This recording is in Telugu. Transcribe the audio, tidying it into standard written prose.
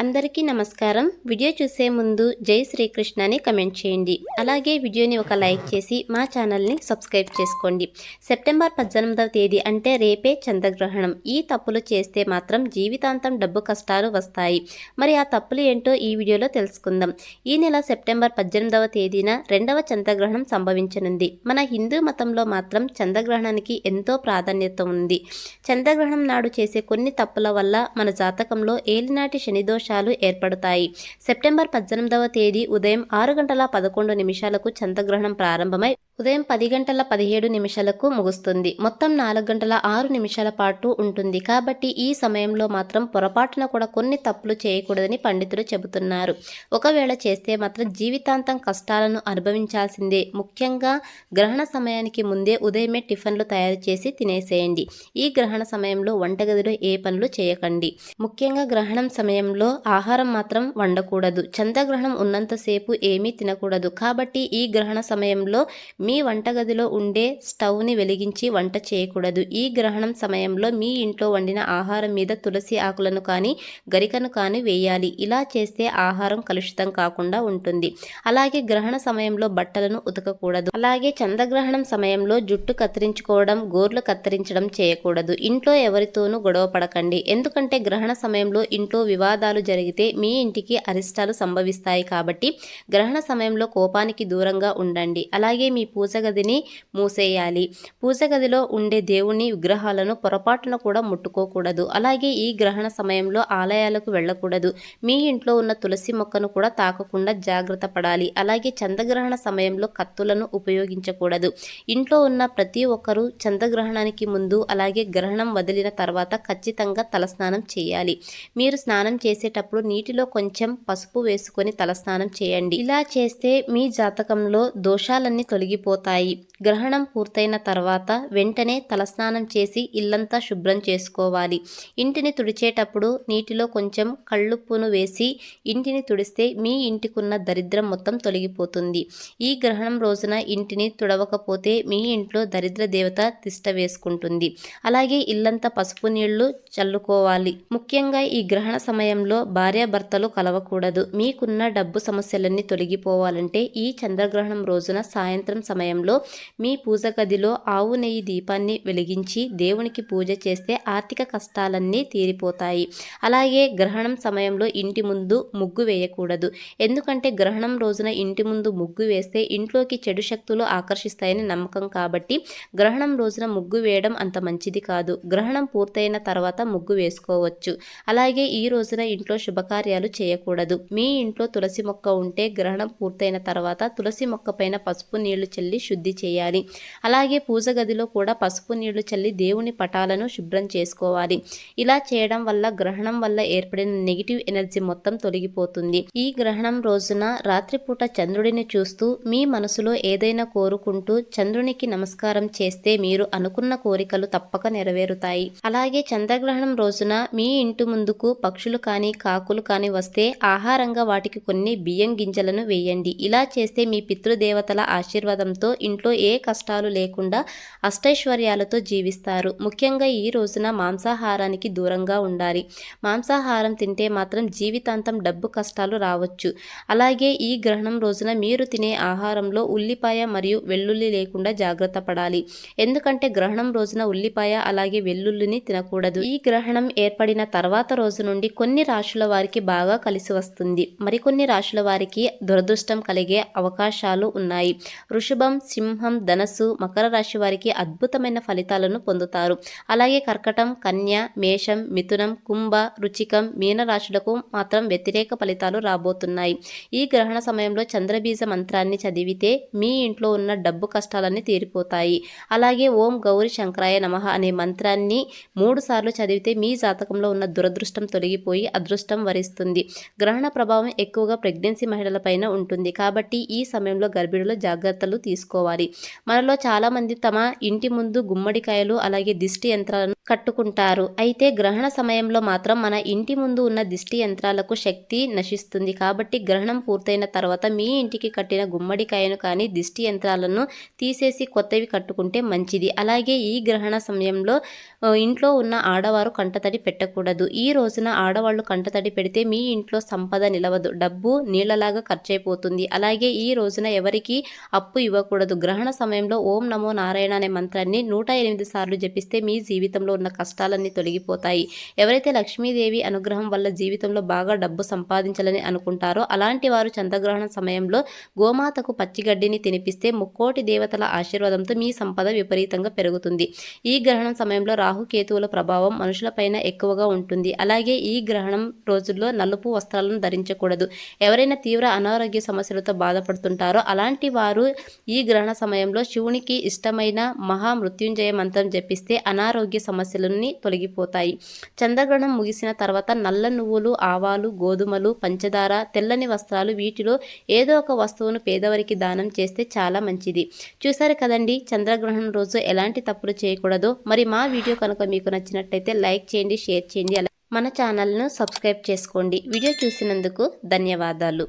అందరికీ నమస్కారం. వీడియో చూసే ముందు జై శ్రీకృష్ణ అని కమెంట్ చేయండి. అలాగే వీడియోని ఒక లైక్ చేసి మా ఛానల్ని సబ్స్క్రైబ్ చేసుకోండి. సెప్టెంబర్ 18వ తేదీ అంటే రేపే చంద్రగ్రహణం. ఈ తప్పులు చేస్తే మాత్రం జీవితాంతం డబ్బు కష్టాలు వస్తాయి. మరి ఆ తప్పులు ఏంటో ఈ వీడియోలో తెలుసుకుందాం. ఈ నెల సెప్టెంబర్ 18వ తేదీన రెండవ చంద్రగ్రహణం సంభవించనుంది. మన హిందూ మతంలో మాత్రం చంద్రగ్రహణానికి ఎంతో ప్రాధాన్యత ఉంది. చంద్రగ్రహణం నాడు చేసే కొన్ని తప్పుల వల్ల మన జాతకంలో ఏలినాటి శనిదోష ఏర్పడతాయి. సెప్టెంబర్ 18వ తేదీ ఉదయం 6:11 చంద్రగ్రహణం ప్రారంభమై ఉదయం 10:17 ముగుస్తుంది. మొత్తం 4:06 పాటు ఉంటుంది. కాబట్టి ఈ సమయంలో మాత్రం పొరపాటున కూడా కొన్ని తప్పులు చేయకూడదని పండితులు చెబుతున్నారు. ఒకవేళ చేస్తే మాత్రం జీవితాంతం కష్టాలను అనుభవించాల్సిందే. ముఖ్యంగా గ్రహణ సమయానికి ముందే ఉదయమే టిఫిన్లు తయారు చేసి తినేసేయండి. ఈ గ్రహణ సమయంలో వంటగదిలో ఏ పనులు చేయకండి. ముఖ్యంగా గ్రహణం సమయంలో ఆహారం మాత్రం వండకూడదు. చంద్రగ్రహణం ఉన్నంతసేపు ఏమీ తినకూడదు. కాబట్టి ఈ గ్రహణ సమయంలో మీ వంటగదిలో ఉండే స్టవ్ని వెలిగించి వంట చేయకూడదు. ఈ గ్రహణం సమయంలో మీ ఇంట్లో వండిన ఆహారం మీద తులసి ఆకులను కానీ గరికను కానీ వేయాలి. ఇలా చేస్తే ఆహారం కలుషితం కాకుండా ఉంటుంది. అలాగే గ్రహణ సమయంలో బట్టలను ఉతకకూడదు. అలాగే చంద్రగ్రహణం సమయంలో జుట్టు కత్తిరించుకోవడం, గోర్లు కత్తిరించడం చేయకూడదు. ఇంట్లో ఎవరితోనూ గొడవ పడకండి. ఎందుకంటే గ్రహణ సమయంలో ఇంట్లో వివాదాలు జరిగితే మీ ఇంటికి అరిష్టాలు సంభవిస్తాయి. కాబట్టి గ్రహణ సమయంలో కోపానికి దూరంగా ఉండండి. అలాగే మీ పూజ గదిని మూసేయాలి. పూజ గదిలో ఉండే దేవుని విగ్రహాలను పొరపాటున కూడా ముట్టుకోకూడదు. అలాగే ఈ గ్రహణ సమయంలో ఆలయాలకు వెళ్ళకూడదు. మీ ఇంట్లో ఉన్న తులసి మొక్కను కూడా తాకకుండా జాగ్రత్త పడాలి. అలాగే చంద్రగ్రహణ సమయంలో కత్తులను ఉపయోగించకూడదు. ఇంట్లో ఉన్న ప్రతి ఒక్కరూ చంద్రగ్రహణానికి ముందు అలాగే గ్రహణం వదిలిన తర్వాత ఖచ్చితంగా తలస్నానం చేయాలి. మీరు స్నానం చేసేటప్పుడు నీటిలో కొంచెం పసుపు వేసుకొని తలస్నానం చేయండి. ఇలా చేస్తే మీ జాతకంలో దోషాలన్నీ తొలగిపోతాయి. గ్రహణం పూర్తయిన తర్వాత వెంటనే తలస్నానం చేసి ఇల్లంతా శుభ్రం చేసుకోవాలి. ఇంటిని తుడిచేటప్పుడు నీటిలో కొంచెం కళ్ళుప్పును వేసి ఇంటిని తుడిస్తే మీ ఇంటికున్న దరిద్రం మొత్తం తొలగిపోతుంది. ఈ గ్రహణం రోజున ఇంటిని తుడవకపోతే మీ ఇంట్లో దరిద్ర దేవత తిష్ట వేసుకుంటుంది. అలాగే ఇల్లంతా పసుపు నీళ్లు చల్లుకోవాలి. ముఖ్యంగా ఈ గ్రహణ సమయంలో భార్యాభర్తలు కలవకూడదు. మీకున్న డబ్బు సమస్యలన్నీ తొలగిపోవాలంటే ఈ చంద్రగ్రహణం రోజున సాయంత్రం సమయంలో మీ పూజ గదిలో ఆవు నెయ్యి దీపాన్ని వెలిగించి దేవునికి పూజ చేస్తే ఆర్థిక కష్టాలన్నీ తీరిపోతాయి. అలాగే గ్రహణం సమయంలో ఇంటి ముందు ముగ్గు వేయకూడదు. ఎందుకంటే గ్రహణం రోజున ఇంటి ముందు ముగ్గు వేస్తే ఇంట్లోకి చెడు శక్తులు ఆకర్షిస్తాయని నమ్మకం. కాబట్టి గ్రహణం రోజున ముగ్గు వేయడం అంత మంచిది కాదు. గ్రహణం పూర్తయిన తర్వాత ముగ్గు వేసుకోవచ్చు. అలాగే ఈ రోజున ఇంట్లో శుభకార్యాలు చేయకూడదు. మీ ఇంట్లో తులసి మొక్క ఉంటే గ్రహణం పూర్తయిన తర్వాత తులసి మొక్క పైన పసుపు నీళ్లు చల్లి శుద్ధి చేయాలి. అలాగే పూజ గదిలో కూడా పసుపు నీళ్లు చల్లి దేవుని పటాలను శుభ్రం చేసుకోవాలి. ఇలా చేయడం వల్ల గ్రహణం వల్ల ఏర్పడిన నెగిటివ్ ఎనర్జీ మొత్తం తొలగిపోతుంది. ఈ గ్రహణం రోజున రాత్రిపూట చంద్రుడిని చూస్తూ మీ మనసులో ఏదైనా కోరుకుంటూ చంద్రునికి నమస్కారం చేస్తే మీరు అనుకున్న కోరికలు తప్పక నెరవేరుతాయి. అలాగే చంద్రగ్రహణం రోజున మీ ఇంటి ముందుకు పక్షులు కానీ కాకులు కానీ వస్తే ఆహారంగా వాటికి కొన్ని బియ్యం గింజలను వేయండి. ఇలా చేస్తే మీ పితృదేవతల ఆశీర్వాదంతో ఇంట్లో ఏ కష్టాలు లేకుండా అష్టైశ్వర్యాలతో జీవిస్తారు. ముఖ్యంగా ఈ రోజున మాంసాహారానికి దూరంగా ఉండాలి. మాంసాహారం తింటే మాత్రం జీవితాంతం డబ్బు కష్టాలు రావచ్చు. అలాగే ఈ గ్రహణం రోజున మీరు తినే ఆహారంలో ఉల్లిపాయ మరియు వెల్లుల్లి లేకుండా జాగ్రత్త పడాలి. ఎందుకంటే గ్రహణం రోజున ఉల్లిపాయ అలాగే వెల్లుల్లిని తినకూడదు. ఈ గ్రహణం ఏర్పడిన తర్వాత రోజు నుండి కొన్ని రాశుల వారికి బాగా కలిసి వస్తుంది. మరికొన్ని రాశుల వారికి దురదృష్టం కలిగే అవకాశాలు ఉన్నాయి. వృషభం, సింహం, ధనస్సు, మకర రాశి వారికి అద్భుతమైన ఫలితాలను పొందుతారు. అలాగే కర్కటం, కన్య, మేషం, మిథునం, కుంభ, రుచికం, మీన రాశులకు మాత్రం వ్యతిరేక ఫలితాలు రాబోతున్నాయి. ఈ గ్రహణ సమయంలో చంద్రబీజ మంత్రాన్ని చదివితే మీ ఇంట్లో ఉన్న డబ్బు కష్టాలన్నీ తీరిపోతాయి. అలాగే ఓం గౌరి శంకరాయ నమః అనే మంత్రాన్ని 3 సార్లు చదివితే మీ జాతకంలో ఉన్న దురదృష్టం తొలగిపోయి అదృష్టం వరిస్తుంది. గ్రహణ ప్రభావం ఎక్కువగా ప్రెగ్నెన్సీ మహిళల పైన ఉంటుంది. కాబట్టి ఈ సమయంలో గర్భిణులు జాగ్రత్తలు తీసుకోవాలి. మనలో చాలామంది తమ ఇంటి ముందు గుమ్మడికాయలు అలాగే దిష్టి యంత్రాలను కట్టుకుంటారు. అయితే గ్రహణ సమయంలో మాత్రం మన ఇంటి ముందు ఉన్న దిష్టి యంత్రాలకు శక్తి నశిస్తుంది. కాబట్టి గ్రహణం పూర్తయిన తర్వాత మీ ఇంటికి కట్టిన గుమ్మడికాయను కానీ దిష్టి యంత్రాలను తీసేసి కొత్తవి కట్టుకుంటే మంచిది. అలాగే ఈ గ్రహణ సమయంలో ఇంట్లో ఉన్న ఆడవారు కంటతడి పెట్టకూడదు. ఈ రోజున ఆడవాళ్ళు కంటతడి పెడితే మీ ఇంట్లో సంపద నిలవదు, డబ్బు నీళ్లలాగా ఖర్చయిపోతుంది. అలాగే ఈ రోజున ఎవరికి అప్పు ఇవ్వకూడదు. గ్రహణ సమయంలో ఓం నమో నారాయణ అనే మంత్రాన్ని 108 సార్లు జపిస్తే మీ జీవితంలో ఉన్న కష్టాలన్నీ తొలగిపోతాయి. ఎవరైతే లక్ష్మీదేవి అనుగ్రహం వల్ల జీవితంలో బాగా డబ్బు సంపాదించాలని అనుకుంటారో అలాంటి వారు చంద్రగ్రహణం సమయంలో గోమాతకు పచ్చిగడ్డిని తినిపిస్తే ముక్కోటి దేవతల ఆశీర్వాదంతో మీ సంపద విపరీతంగా పెరుగుతుంది. ఈ గ్రహణం సమయంలో రాహుకేతువుల ప్రభావం మనుషులపైన ఎక్కువగా ఉంటుంది. అలాగే ఈ గ్రహణం రోజుల్లో నలుపు వస్త్రాలను ధరించకూడదు. ఎవరైనా తీవ్ర అనారోగ్య సమస్యలతో బాధపడుతుంటారో అలాంటి వారు ఈ గ్రహణ సమయంలో శివునికి ఇష్టమైన మహామృత్యుంజయ మంత్రం జపిస్తే అనారోగ్య సమస్యలన్నీ తొలగిపోతాయి. చంద్రగ్రహణం ముగిసిన తర్వాత నల్ల నువ్వులు, ఆవాలు, గోధుమలు, పంచదార, తెల్లని వస్త్రాలు వీటిలో ఏదో ఒక వస్తువును పేదవారికి దానం చేస్తే చాలా మంచిది. చూసారు కదండి చంద్రగ్రహణం రోజు ఎలాంటి తప్పులు చేయకూడదో. మరి మా వీడియో కనుక మీకు నచ్చినట్లయితే లైక్ చేయండి, షేర్ చేయండి, మన ఛానల్ను సబ్స్క్రైబ్ చేసుకోండి. వీడియో చూసినందుకు ధన్యవాదాలు.